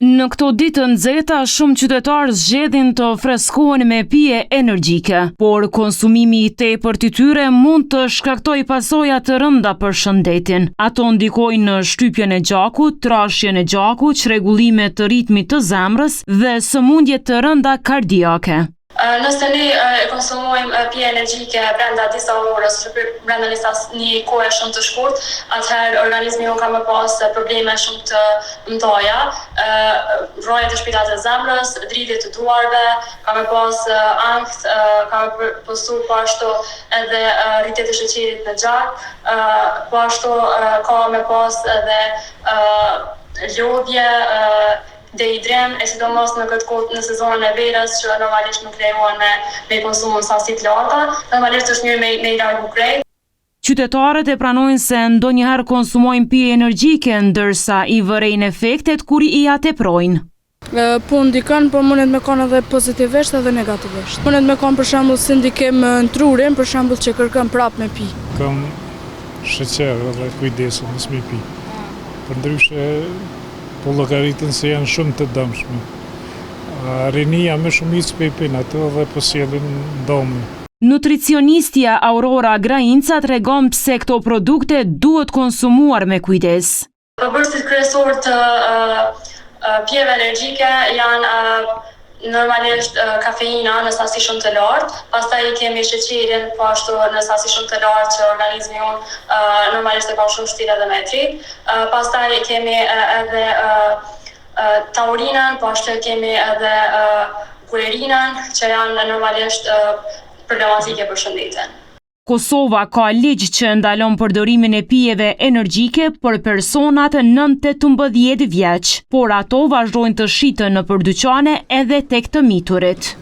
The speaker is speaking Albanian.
Në këto ditë të nxehta, shumë qytetarë zgjedhin të freskohen me pije energjike, por konsumimi i tepërt i tyre mund të shkaktojë pasoja të rënda për shëndetin. Ato ndikojnë në shtypjen e gjakut, trashjen e gjakut, çrregullime të ritmit të zemrës dhe sëmundje të rënda kardiake. Nëse ne konsumojmë pije energjike brenda disa orës, brenda një kohe shumë të shkurt, atëherë organizmi ka më pas probleme shumë të mëdha, rroje të shpejta të zemrës, dridhje të duarve, ka më pas ankth, ka më postu po ashtu edhe rritje të sheqerit në gjak, po ashtu ka më pas edhe lodhje, dehidrim, e sidomos në këtë kohë në sezonin e verës që normalisht nuk lejohen me konsum sasi të larta, normalisht është mirë me i largu krejt. Qytetarët e pranojnë se ndonjëherë konsumojnë pije energjike ndërsa i vërejnë efektet kur i ateprojnë. Po ndikon, po mundet me kanë edhe pozitivisht edhe negativisht. Mundet me kanë për shembull si ndikim në trurin, për shembull që kërkon prapë me pi. Kam sheqer edhe kujdesu mos me pi. Përndryshe po llogaritën se janë shumë të dëmshme. Rinia më shumicë pe pin ato dhe po sjellin dëme. Nutricionistja Aurora Grainca tregon pse këto produkte duhet konsumuar me kujdes. Përbërësit kryesorë të pijeve energjike janë normalisht kafeina në sasi shumë të lartë, pastaj kemi sheqerin po ashtu në sasi shumë të lartë që organizmi unë normalisht e ka shumë vështirë edhe me trit. Pastaj kemi edhe taurinën, po ashtu kemi edhe kulerinën që janë normalisht problematike për shëndetin. Kosova ka ligj që ndalon përdorimin e pijeve energjike për personat nën 18 vjeç, por ato vazhdojnë të shiten nëpër dyqane edhe tek të miturit.